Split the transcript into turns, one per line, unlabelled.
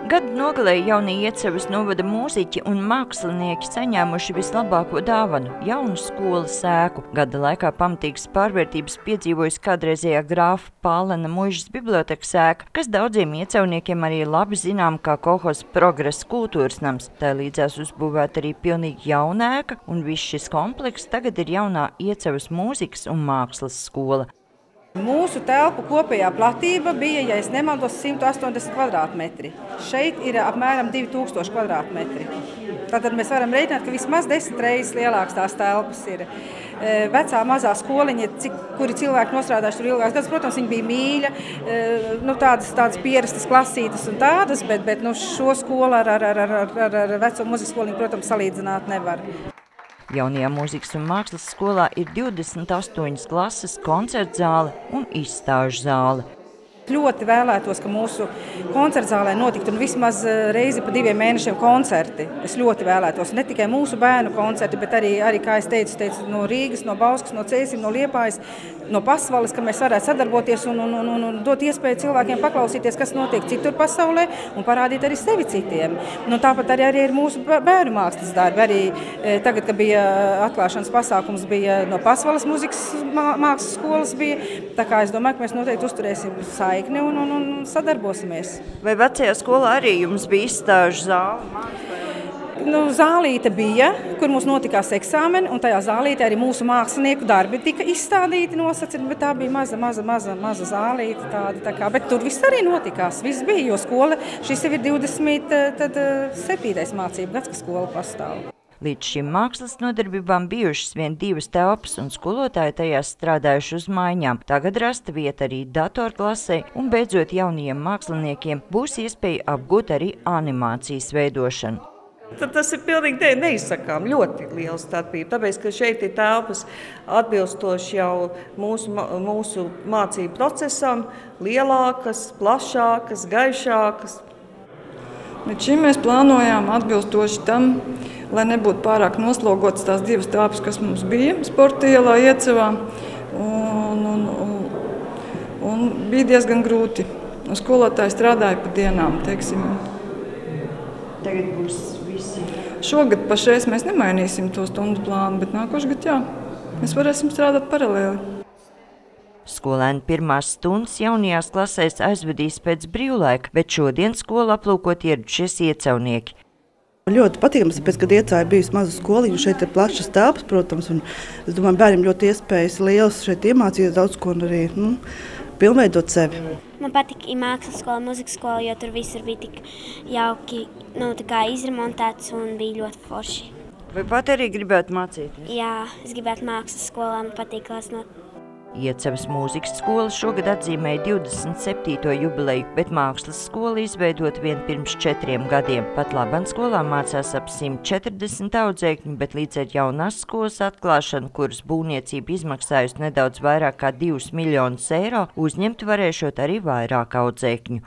Gada nogalē jaunie Iecavas novada mūziķi un mākslinieki saņēmuši vislabāko dāvanu – jaunu skolas ēku. Gada laikā pamatīgas pārvērtības piedzīvojusi kādreizējā grāfa Pālena muižas bibliotekas ēka, kas daudziem iecavniekiem arī labi zinām kā kolhozs Progresa kultūras nams. Tā līdzās uzbūvēta arī pilnīgi jauna ēka, un viss šis komplekss tagad ir jaunā Iecavas mūzikas un mākslas skola.
Mūsu telpu kopējā platība bija, ja es nemaldos, 180 kvadrātmetri. Šeit ir apmēram 2000 kvadrātmetri. Tātad mēs varam rēķināt, ka vismaz 10 reizes lielākas tās telpas ir. Vecā mazā skoliņa, kuri cilvēki nostrādājuši tur ilgāks gadus, protams, viņi bija mīļa, tādas pierastas klasītas un tādas, bet šo skolu ar veco mūzikas skoliņu, protams, salīdzināt nevar.
Jaunajā mūzikas un mākslas skolā ir 28 klases, koncertzāle un izstāžu zāle.
Ļoti vēlētos, ka mūsu koncertzālē notiktu vismaz reizi pa 2 mēnešiem koncerti. Es ļoti vēlētos ne tikai mūsu bērnu koncerti, bet arī kā es teicu, no Rīgas, no Bauskas, no Cēsim, no Liepājas, no Pasvalas, ka mēs varētu sadarboties un dot iespēju cilvēkiem paklausīties, kas notiek citur pasaulē un parādīt arī sevi citiem. Tāpat arī ir mūsu bērnu mākslas darbi. Arī tagad, kad bija atklāšanas pasākums, bija no Pasvalas mūzikas mākslas skolas bija. Tā kā es domāju, ka mēs noteikti uzturēsim saikni un sadarbosimies.
Vai vecajā skolā arī jums bija izstāžu zāle?
Zālīte bija, kur mums notikās eksāmeni, un tajā zālītē arī mūsu mākslinieku darbi tika izstādīti, nosacīti, bet tā bija maza zālīte tāda. Bet tur viss arī notikās, viss bija, jo skola, šis jau ir 27. mācību gads, ka skola pastāv.
Līdz šim mākslas nodarbībām bijušas vien 2 telpas un skolotāji tajās strādājuši uz maiņām. Tagad rasta vieta arī datorklasē un beidzot jaunajiem māksliniekiem būs iespēja apgūt arī animācijas veidošanu.
Tad tas ir pilnīgi neizsakām, ļoti liela starpība, tāpēc, ka šeit ir telpas atbilstoši jau mūsu mācību procesam, lielākas, plašākas, gaišākas.
Līdz šim mēs plānojām atbilstoši tam, lai nebūtu pārāk noslogotas tās 2 telpas, kas mums bija Sporta ielā Iecavā, un bija diezgan grūti. Skolotāji strādāja pa dienām, teiksim.
Tagad būs visi.
Šogad pašreiz mēs nemainīsim to stundu plānu, bet nākošgad jā, mēs varēsim strādāt paralēli.
Skolēni pirmās stundas jaunajās klasēs aizvedīs pēc brīvlaika, bet šodien skolu aplūkot ieradušies iecavnieki.
Ļoti patīkams, tāpēc, kad Iecavā bijusi maza skoliņa, šeit ir plašas telpas, protams, un es domāju, bērniem ļoti iespējas lielas šeit iemācīties daudz ko un arī pilnveidot sevi.
Man patika mākslas skola, mūzikas skola, jo tur visur bija tik jauki, izremontēts un bija ļoti forši.
Vai pat arī gribētu mācīties?
Jā, es gribētu mākslas skolā, man patīk klasnot.
Iecavas mūzikas skola šogad atzīmēja 27. jubileju, bet mākslas skola izveidot vien pirms 4 gadiem. Pat labam skolā mācās ap 140 audzēkņu, bet līdz ar jaunās skolas atklāšanu, kuras būvniecība izmaksājusi nedaudz vairāk kā 2 miljonus eiro, uzņemt varēšot arī vairāk audzēkņu.